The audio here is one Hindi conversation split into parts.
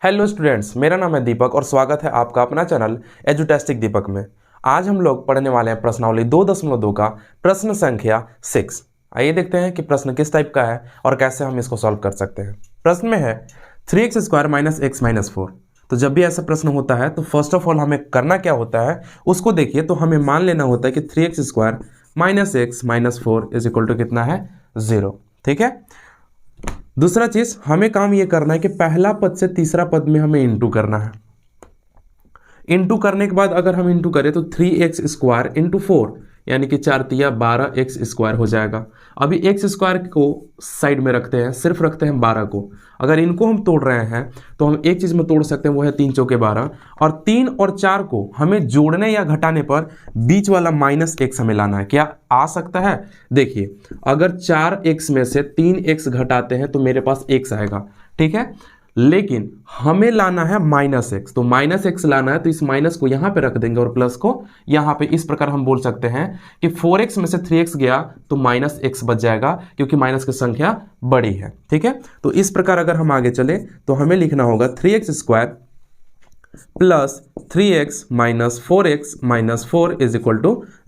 हेलो स्टूडेंट्स, मेरा नाम है दीपक और स्वागत है आपका अपना चैनल एजुटेस्टिक दीपक में। आज हम लोग पढ़ने वाले हैं प्रश्नावली 2.2 का प्रश्न संख्या 6। आइए देखते हैं कि प्रश्न किस टाइप का है और कैसे हम इसको सॉल्व कर सकते हैं। प्रश्न में है 3x² - x - 4। तो जब भी ऐसा प्रश्न होता है तो फर्स्ट ऑफ ऑल हमें करना क्या होता है उसको देखिए। तो हमें मान लेना होता है कि 3x² - x - 4 = कितना है, 0। ठीक है। दूसरा चीज हमें काम ये करना है कि पहला पद से तीसरा पद में हमें इंटू करना है। इंटू करने के बाद अगर हम इंटू करें तो 3x² × 4 यानी कि 4 तिया 12x² हो जाएगा। अभी x² को साइड में रखते हैं, सिर्फ रखते हैं 12 को। अगर इनको हम तोड़ रहे हैं तो हम एक चीज में तोड़ सकते हैं, वो है 3 चौके 12। और 3 और 4 को हमें जोड़ने या घटाने पर बीच वाला -x हमें लाना है। क्या आ सकता है? देखिए, अगर 4x में से 3x घटाते हैं तो मेरे पास x आएगा। ठीक है, लेकिन हमें लाना है -x। तो -x लाना है तो इस माइनस को यहां पे रख देंगे और प्लस को यहां पे। इस प्रकार हम बोल सकते हैं कि 4x में से 3x गया तो -x बच जाएगा, क्योंकि माइनस की संख्या बड़ी है। ठीक है, तो इस प्रकार अगर हम आगे चले तो हमें लिखना होगा 3x² + 3x - 4x - 4 =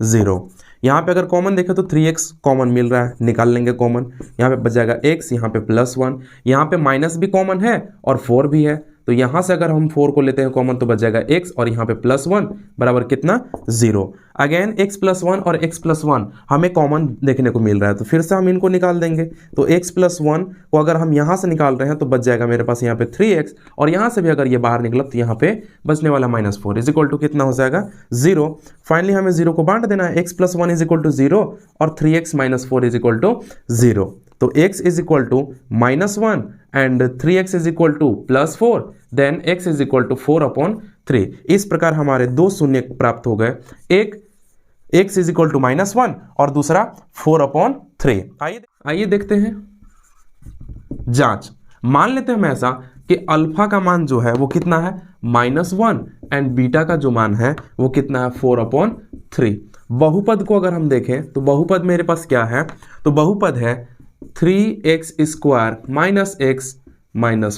0। यहाँ पे अगर कॉमन देखें तो 3x कॉमन मिल रहा है, निकाल लेंगे कॉमन। यहाँ पे बच जाएगा x, यहाँ पे +1, यहाँ पे माइनस भी कॉमन है और 4 भी है। तो यहाँ से अगर हम 4 को लेते हैं कॉमन तो बच जाएगा x, और यहाँ पे +1 बराबर कितना, 0। अगेन x +1 और x +1 हमें कॉमन देखने को मिल रहा है, तो फिर से हम इनको निकाल देंगे। तो x +1 को अगर हम यहाँ से निकाल रहे हैं तो बच जाएगा मेरे पास यहाँ पे 3x, और यहाँ से भी अगर ये बाहर निकला तो यहाँ पे बचने वाला -4 = कितना हो जाएगा, 0। फाइनली हमें 0 को बांट देना है। x +1 = 0 और 3x - 4 = 0। तो x -1 and 3x +4, then x = 4/3। इस प्रकार हमारे दो शून्य प्राप्त हो गए, एक x -1 और दूसरा 4/3। आइए देखते हैं जांच। मान लेते हैं हम ऐसा कि अल्फा का मान जो है वो कितना है, -1, एंड बीटा का जो मान है वो कितना है, 4/3। बहुपद को अगर हम देखें तो बहुपद मेरे पास क्या है, तो बहुपद है 3x² - x -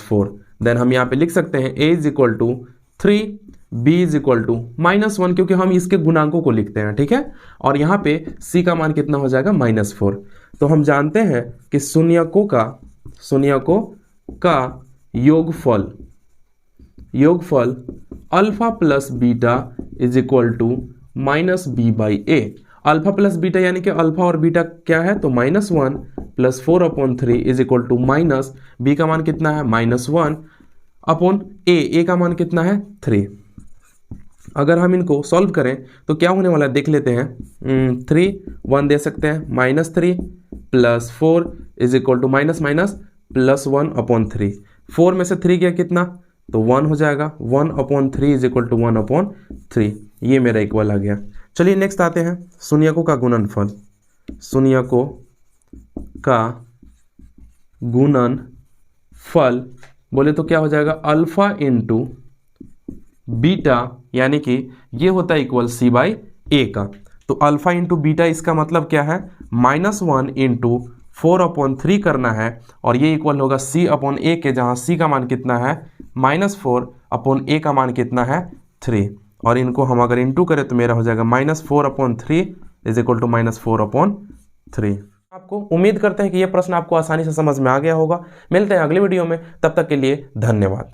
4। देन हम यहाँ पे लिख सकते हैं a = 3, b = -1, क्योंकि हम इसके गुणांकों को लिखते हैं। ठीक है, और यहाँ पे c का मान कितना हो जाएगा, -4। तो हम जानते हैं कि शून्यकों का योगफल alpha plus beta = -b/a। Alpha plus beta यानी कि अल्फा और बीटा क्या है, तो -1 + 4/3 = b का मान कितना है, -1/a। a का मान कितना है, 3। अगर हम इनको सॉल्व करें तो क्या होने वाला है देख लेते हैं। 3 1 दे सकते हैं, -3 + 4 = +1/3। 4 में से 3 गया कितना, तो 1 हो जाएगा। 1/3 = 1/3। ये मेरा इक्वल आ गया। चलिए नेक्स्ट आते हैं, शून्यकों का गुणनफल। शून्यकों का गुणनफल बोले तो क्या हो जाएगा, अल्फा × बीटा, यानी कि ये होता है इक्वल c/a का। तो अल्फा × बीटा इसका मतलब क्या है, -1 × 4/3 करना है, और ये इक्वल होगा c/a के, जहाँ c का मान कितना है, -4/a का मान कितना है, 3। और इनको हम अगर इंटू करें तो मेरा हो जाएगा -4/3 = -4/3। आपको उम्मीद करते हैं कि यह प्रश्न आपको आसानी से समझ में आ गया होगा। मिलते हैं अगले वीडियो में, तब तक के लिए धन्यवाद।